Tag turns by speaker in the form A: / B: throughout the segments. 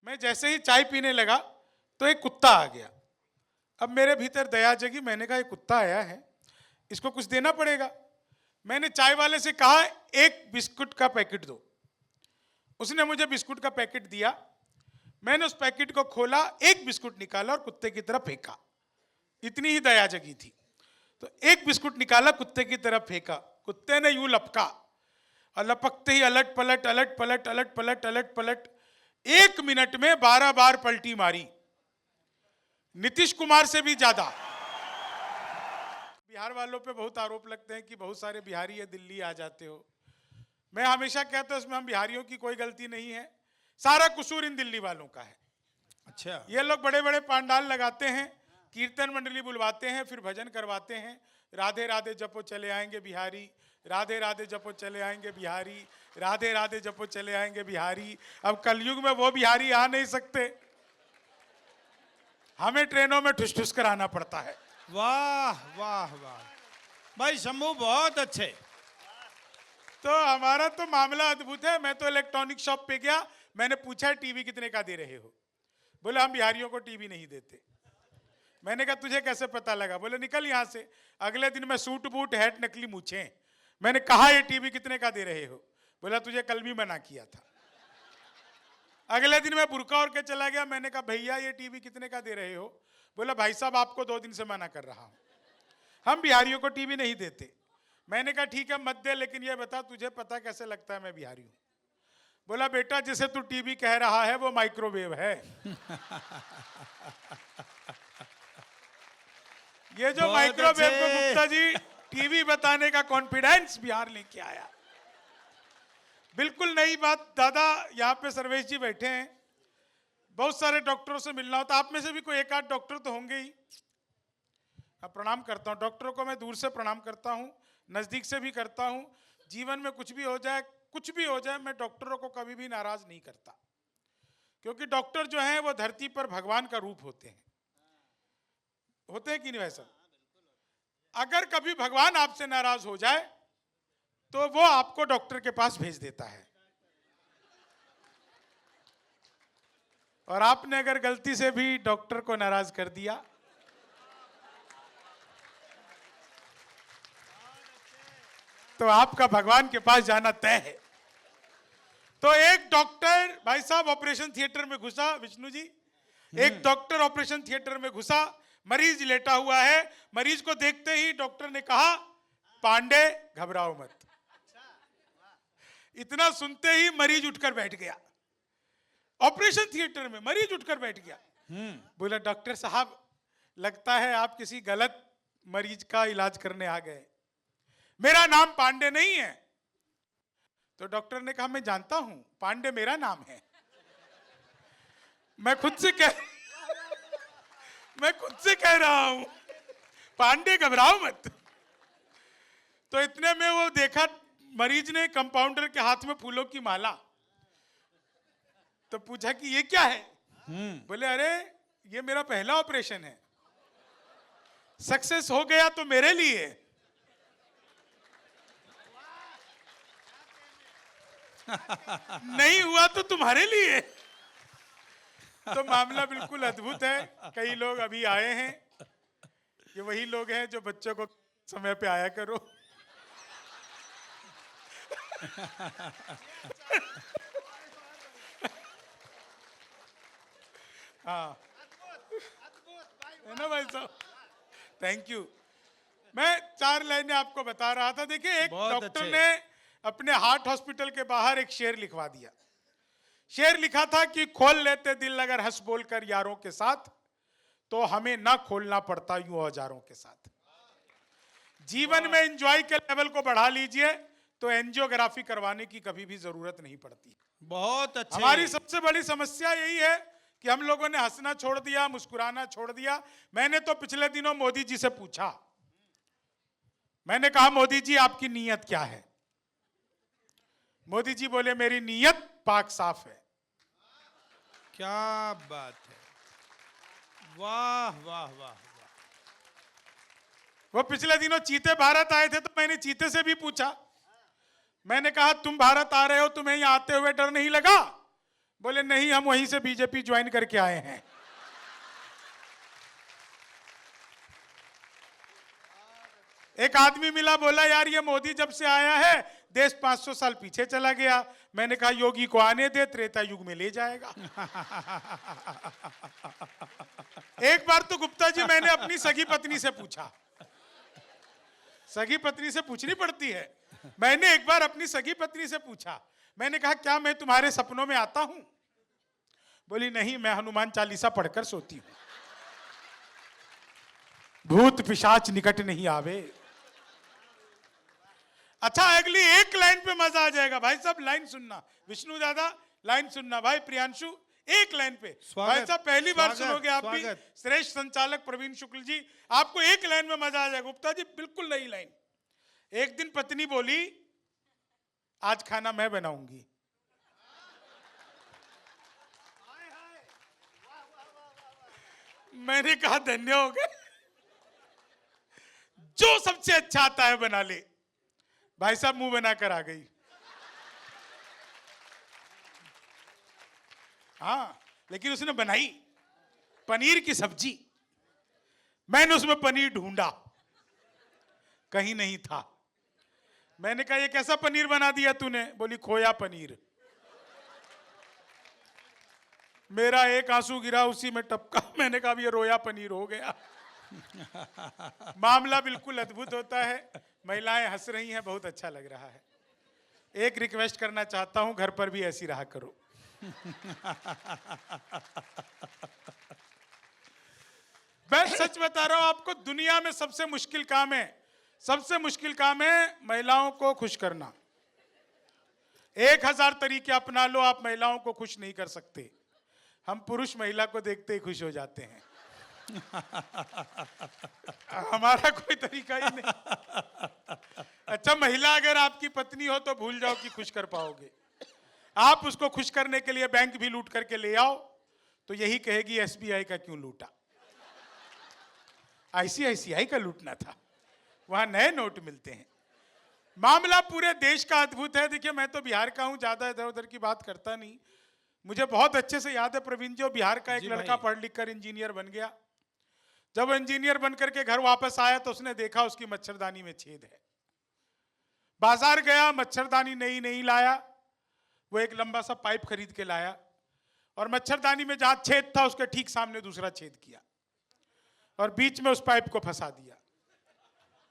A: मैं जैसे ही चाय पीने लगा तो एक कुत्ता आ गया। अब मेरे भीतर दया जगी, मैंने कहा ये कुत्ता आया है, इसको कुछ देना पड़ेगा। मैंने चाय वाले से कहा एक बिस्कुट का पैकेट दो। उसने मुझे बिस्कुट का पैकेट दिया। मैंने उस पैकेट को खोला, एक बिस्कुट निकाला और कुत्ते की तरफ फेंका। इतनी ही दया जगी थी। तो एक बिस्कुट निकाला, कुत्ते की तरफ फेंका। कुत्ते ने यूं लपका और लपकते ही अलट पलट अलट पलट अलट पलट अलट पलट 1 मिनट में 12 बार पलटी मारी, नीतीश कुमार से भी ज्यादा। बिहार वालों पे बहुत आरोप लगते हैं कि बहुत सारे बिहारी है दिल्ली आ जाते हो। मैं हमेशा कहता हूं इसमें हम बिहारियों की कोई गलती नहीं है, सारा कसूर इन दिल्ली वालों का है।
B: अच्छा,
A: ये लोग बड़े बड़े पंडाल लगाते हैं, कीर्तन मंडली बुलवाते हैं, फिर भजन करवाते हैं, राधे राधे जपो चले आएंगे बिहारी, राधे राधे जपो चले आएंगे बिहारी, राधे राधे जपो चले आएंगे बिहारी। अब कलयुग में वो बिहारी आ नहीं सकते, हमें ट्रेनों में ठुस ठुस कराना पड़ता है।
B: वाह वाह वाह भाई शंभू, बहुत अच्छे।
A: तो हमारा तो मामला अद्भुत है। मैं तो इलेक्ट्रॉनिक शॉप पे गया, मैंने पूछा टीवी कितने का दे रहे हो? बोले हम बिहारियों को टीवी नहीं देते। मैंने कहा तुझे कैसे पता लगा? बोले निकल यहां से। अगले दिन मैं सूट बूट हैट नकली मूछें। मैंने कहा ये टीवी कितने का दे रहे हो? बोला तुझे कल भी मना किया था। अगले दिन मैं बुर्का ओढ़ के चला गया। मैंने कहा भैया ये टीवी कितने का दे रहे हो? बोला भाई साहब आपको 2 दिन से मना कर रहा हूं, हम बिहारियों को टीवी नहीं देते। मैंने कहा ठीक है मत दे, लेकिन ये बता तुझे पता कैसे लगता है मैं बिहारी हूं? बोला बेटा जिसे तू टीवी कह रहा है वो माइक्रोवेव है। ये जो माइक्रोवेव को गुप्ता जी टीवी बताने का कॉन्फिडेंस बिहार लेके आया, बिल्कुल नई बात। दादा यहाँ पे सर्वेश जी बैठे हैं, बहुत सारे डॉक्टरों से मिलना होता, आप में से भी कोई एक आध डॉक्टर तो होंगे ही। मैं प्रणाम करता हूँ डॉक्टरों को, मैं दूर से प्रणाम करता हूँ, नजदीक से भी करता हूँ। जीवन में कुछ भी हो जाए, कुछ भी हो जाए, मैं डॉक्टरों को कभी भी नाराज नहीं करता, क्योंकि डॉक्टर जो हैं वो धरती पर भगवान का रूप होते हैं। होते हैं कि नहीं वैसा? अगर कभी भगवान आपसे नाराज हो जाए तो वो आपको डॉक्टर के पास भेज देता है। और आपने अगर गलती से भी डॉक्टर को नाराज कर दिया तो आपका भगवान के पास जाना तय है। तो एक डॉक्टर भाई साहब ऑपरेशन थिएटर में घुसा, विष्णु जी, एक डॉक्टर ऑपरेशन थिएटर में घुसा, मरीज लेटा हुआ है। मरीज को देखते ही डॉक्टर ने कहा पांडे घबराओ मत। इतना सुनते ही मरीज उठकर बैठ गया। ऑपरेशन थिएटर में मरीज उठकर बैठ गया। बोला डॉक्टर साहब लगता है आप किसी गलत मरीज का इलाज करने आ गए, मेरा नाम पांडे नहीं है। तो डॉक्टर ने कहा मैं जानता हूं, पांडे मेरा नाम है, मैं खुद से कह रहा हूं पांडे घबराओ मत। तो इतने में वो देखा मरीज ने कंपाउंडर के हाथ में फूलों की माला, तो पूछा कि ये क्या है? बोले अरे ये मेरा पहला ऑपरेशन है, सक्सेस हो गया तो मेरे लिए, नहीं हुआ तो तुम्हारे लिए। तो मामला बिल्कुल अद्भुत है। कई लोग अभी आए हैं, ये वही लोग हैं जो बच्चों को समय पे आया करो। हाँ है ना भाई साहब, थैंक यू। मैं 4 लाइनें आपको बता रहा था। देखिए एक डॉक्टर ने अपने हार्ट हॉस्पिटल के बाहर एक शेर लिखवा दिया। शेर लिखा था कि खोल लेते दिल अगर हंस बोल कर यारों के साथ, तो हमें ना खोलना पड़ता यूं औजारों के साथ। जीवन में एंजॉय के लेवल को बढ़ा लीजिए तो एंजियोग्राफी करवाने की कभी भी जरूरत नहीं पड़ती।
B: बहुत अच्छे।
A: हमारी सबसे बड़ी समस्या यही है कि हम लोगों ने हंसना छोड़ दिया, मुस्कुराना छोड़ दिया। मैंने तो पिछले दिनों मोदी जी से पूछा, मैंने कहा मोदी जी आपकी नीयत क्या है? मोदी जी बोले मेरी नीयत पाक साफ है।
B: क्या बात है, वाह वाह वाह वाह।
A: वो पिछले दिनों चीते भारत आए थे, तो मैंने चीते से भी पूछा, मैंने कहा तुम भारत आ रहे हो, तुम्हें यहां आते हुए डर नहीं लगा? बोले नहीं, हम वहीं से बीजेपी ज्वाइन करके आए हैं। एक आदमी मिला, बोला यार ये मोदी जब से आया है देश 500 साल पीछे चला गया। मैंने कहा योगी को आने दे, त्रेता युग में ले जाएगा। एक बार तो गुप्ता जी मैंने अपनी सगी पत्नी से पूछा, सगी पत्नी से पूछनी पड़ती है, मैंने एक बार अपनी सगी पत्नी से पूछा, मैंने कहा क्या मैं तुम्हारे सपनों में आता हूं? बोली नहीं, मैं हनुमान चालीसा पढ़कर सोती हूं, भूत पिशाच निकट नहीं आवे। अच्छा, अगली एक लाइन पे मजा आ जाएगा भाई साहब, लाइन सुनना। विष्णु दादा लाइन सुनना, भाई प्रियांशु एक लाइन पे। भाई साहब पहली बार सुनोगे आप भी। श्रेष्ठ संचालक प्रवीण शुक्ल जी, आपको एक लाइन में मजा आ जाएगा। गुप्ता जी बिल्कुल नई लाइन। एक दिन पत्नी बोली आज खाना मैं बनाऊंगी। मैंने कहा धन्य हो गए, जो सबसे अच्छा आता है बना ले। भाई साहब मुंह बनाकर आ गई। हाँ, लेकिन उसने बनाई पनीर की सब्जी। मैंने उसमें पनीर ढूंढा, कहीं नहीं था। मैंने कहा ये कैसा पनीर बना दिया तूने? बोली खोया पनीर। मेरा एक आंसू गिरा, उसी में टपका। मैंने कहा ये रोया पनीर हो गया। मामला बिल्कुल अद्भुत होता है। महिलाएं हंस रही हैं, बहुत अच्छा लग रहा है। एक रिक्वेस्ट करना चाहता हूं, घर पर भी ऐसी रहा करो। मैं सच बता रहा हूं आपको, दुनिया में सबसे मुश्किल काम है, सबसे मुश्किल काम है महिलाओं को खुश करना। 1000 तरीके अपना लो, आप महिलाओं को खुश नहीं कर सकते। हम पुरुष महिला को देखते ही खुश हो जाते हैं। हमारा कोई तरीका ही नहीं। अच्छा, महिला अगर आपकी पत्नी हो तो भूल जाओ कि खुश कर पाओगे। आप उसको खुश करने के लिए बैंक भी लूट करके ले आओ तो यही कहेगी एसबीआई का क्यों लूटा, आईसीआईसीआई का लूटना था, वहां नए नोट मिलते हैं। मामला पूरे देश का अद्भुत है। देखिए मैं तो बिहार का हूं, ज्यादा इधर उधर की बात करता नहीं। मुझे बहुत अच्छे से याद है प्रवीण जी, बिहार का एक लड़का पढ़ लिख कर इंजीनियर बन गया। जब इंजीनियर बनकर के घर वापस आया तो उसने देखा उसकी मच्छरदानी में छेद है। बाजार गया, मच्छरदानी नहीं लाया, वो एक लंबा सा पाइप खरीद के लाया और मच्छरदानी में जहां छेद था उसके ठीक सामने दूसरा छेद किया और बीच में उस पाइप को फंसा दिया।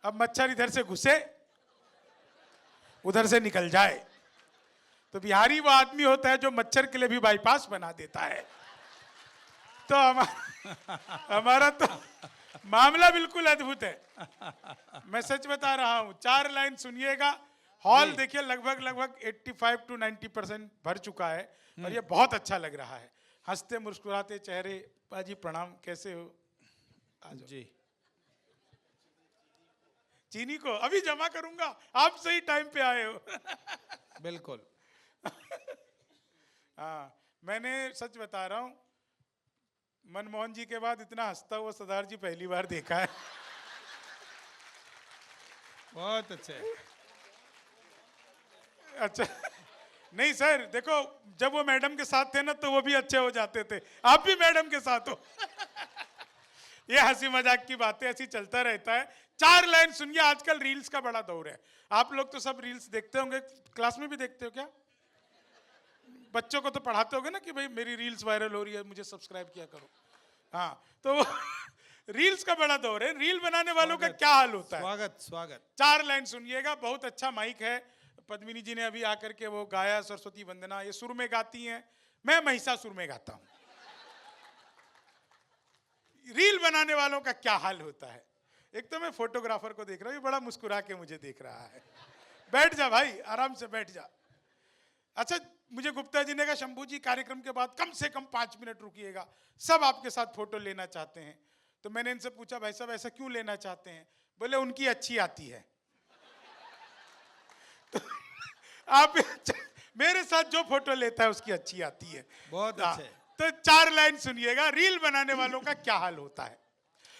A: अब मच्छर इधर से घुसे उधर से निकल जाए। तो बिहारी वो आदमी होता है जो मच्छर के लिए भी बाईपास बना देता है। तो हमारा तो मामला बिल्कुल अद्भुत है। मैं सच बता रहा हूं, 4 लाइन सुनिएगा। हॉल देखिए लगभग 85 to 90% भर चुका है और ये बहुत अच्छा लग रहा है। हंसते मुस्कुराते चेहरे। पाजी प्रणाम, कैसे हो? जी, चीनी को अभी जमा करूंगा, आप सही टाइम पे आए हो।
B: बिल्कुल।
A: हाँ, मैंने सच बता रहा हूं, मनमोहन जी के बाद इतना हंसता हुआ सरदार जी पहली बार देखा है।
B: बहुत अच्छे।
A: अच्छा नहीं सर, देखो जब वो मैडम के साथ थे ना तो वो भी अच्छे हो जाते थे, आप भी मैडम के साथ हो। ये हंसी मजाक की बातें ऐसी चलता रहता है। 4 लाइन सुनिए। आजकल रील्स का बड़ा दौर है। आप लोग तो सब रील्स देखते होंगे, क्लास में भी देखते हो क्या? बच्चों को तो पढ़ाते होगे ना कि भाई मेरी रील्स वायरल हो रही है, मुझे सब्सक्राइब किया करो। हाँ, तो रील्स का बड़ा दौर है। रील बनाने वालों का क्या हाल होता है?
B: स्वागत स्वागत।
A: 4 लाइन सुनिएगा, बहुत अच्छा माइक है। पद्मिनी जी ने अभी आकर के वो गाया, सरस्वती वंदना, ये सुर में गाती हैं, मैं महिषासुर में गाता हूं। रील बनाने वालों का क्या हाल होता है। एक तो मैं फोटोग्राफर को देख रहा हूं, ये बड़ा मुस्कुरा के मुझे देख रहा है। बैठ जा भाई, आराम से बैठ जा। अच्छा, मुझे गुप्ता जी ने कहा शंभू जी कार्यक्रम के बाद कम से कम 5 मिनट रुकिएगा, सब आपके साथ फोटो लेना चाहते हैं। तो मैंने इनसे पूछा भाई साहब ऐसा क्यों लेना चाहते हैं? बोले उनकी अच्छी आती है। तो आप मेरे साथ जो फोटो लेता है उसकी अच्छी आती है।
B: बहुत अच्छे।
A: तो 4 लाइन सुनिएगा, रील बनाने वालों का क्या हाल होता है।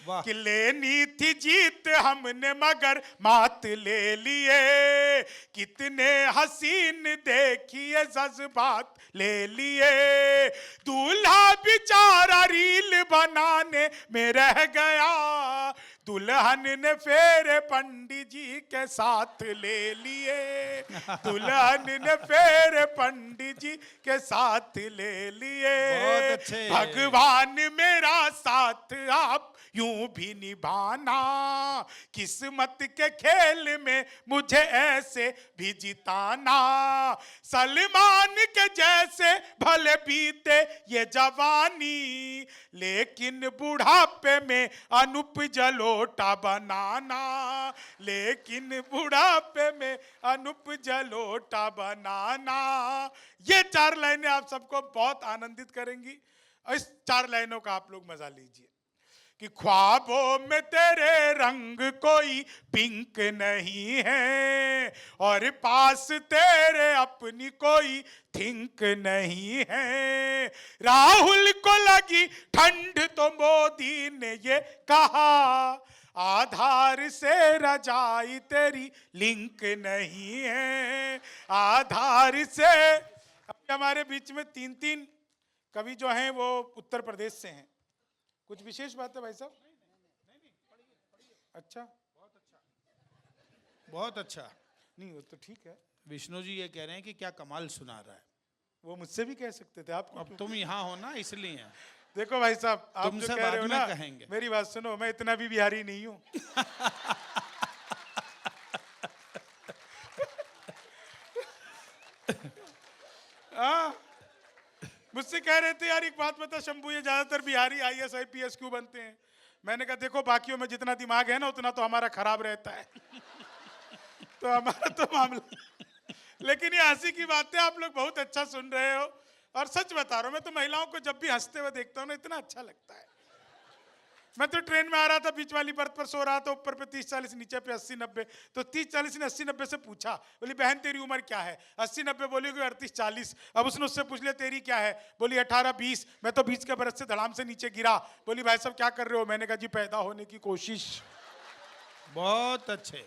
B: वाह।
A: कि लेनी थी जीत हमने मगर मात ले लिए, कितने हसीन देखिए जज्बात ले लिए, दूल्हा बेचारा रील बनाने में रह गया, दुल्हन ने फेरे पंडित जी के साथ ले लिए, दुल्हन ने फेरे पंडित जी के साथ ले लिए।
B: बहुत अच्छे।
A: भगवान मेरा साथ आप यूं भी निभाना, किस्मत के खेल में मुझे ऐसे भी जिताना, सलमान के जैसे भले बीते ये जवानी, लेकिन बुढ़ापे में अनुप जलोटा बनाना, लेकिन बुढ़ापे में अनुप जलोटा बनाना। ये 4 लाइनें आप सबको बहुत आनंदित करेंगी। इस 4 लाइनों का आप लोग मजा लीजिए कि ख्वाबों में तेरे रंग कोई पिंक नहीं है, और पास तेरे अपनी कोई थिंक नहीं है, राहुल को लगी ठंड तो मोदी ने ये कहा, आधार से रजाई तेरी लिंक नहीं है, आधार से। अभी हमारे बीच में 3 कवि जो हैं वो उत्तर प्रदेश से हैं। कुछ विशेष बात है भाई साहब? अच्छा,
B: बहुत अच्छा।
A: नहीं वो तो ठीक है,
B: विष्णु जी ये कह रहे हैं कि क्या कमाल सुना रहा है।
A: वो मुझसे भी कह सकते थे, आप
B: अब तुम यहाँ हो ना इसलिए।
A: देखो भाई साहब, आप जो
B: तुमसे
A: कह रहे हो
B: बाद में
A: ना,
B: कहेंगे।
A: मेरी बात सुनो, मैं इतना भी बिहारी नहीं हूं। मुझसे कह रहे थे यार एक बात बता शंभू, ये ज्यादातर बिहारी IAS IPS क्यों बनते हैं? मैंने कहा देखो बाकियों में जितना दिमाग है ना उतना तो हमारा खराब रहता है। तो हमारा तो मामला, लेकिन ये हंसी की बात है, आप लोग बहुत अच्छा सुन रहे हो, और सच बता रहा हूं, मैं तो महिलाओं को जब भी हंसते हुए देखता हूँ ना इतना अच्छा लगता है। मैं तो ट्रेन में आ रहा था, बीच वाली बर्थ पर सो रहा था, ऊपर पे 30-40, नीचे पे 80-90, तो 30-40 ने 80-90 से पूछा, बोली बहन तेरी उम्र क्या है? 80-90 बोली 38-40। अब उसने उससे पूछ लिया तेरी क्या है? बोली 18-20। मैं तो 20 के बरस से धड़ाम से नीचे गिरा। बोली भाई साहब क्या कर रहे हो? मैंने कहा जी पैदा होने की कोशिश।
B: बहुत अच्छे।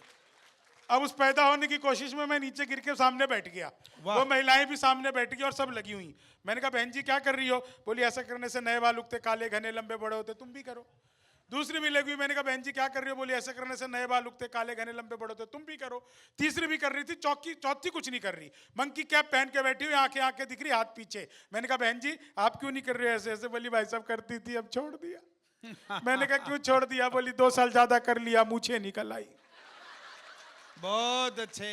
A: अब उस पैदा होने की कोशिश में मैं नीचे गिर के सामने बैठ गया, वो महिलाएं भी सामने बैठ गई और सब लगी हुई। मैंने कहा बहन जी क्या कर रही हो? बोली ऐसा करने से नए बाल उगते, काले घने लंबे बड़े होते, तुम भी करो। दूसरी भी लगी हुई, मैंने कहा बहन जी क्या कर रही हो? बोली ऐसा करने से नए बाल उगते, काले घने लंबे बड़े होते, तुम भी करो। तीसरी भी कर रही थी, चौथी कुछ नहीं कर रही, मंकी कैप पहन के बैठी हुई, आंखें आंखें दिख रही, हाथ पीछे। मैंने कहा बहन जी आप क्यों नहीं कर रहे हो ऐसे ऐसे? बोली भाई साहब करती थी अब छोड़ दिया। मैंने कहा क्यों छोड़ दिया? बोली 2 साल ज्यादा कर लिया, मूछें निकल आई।
B: बहुत अच्छे।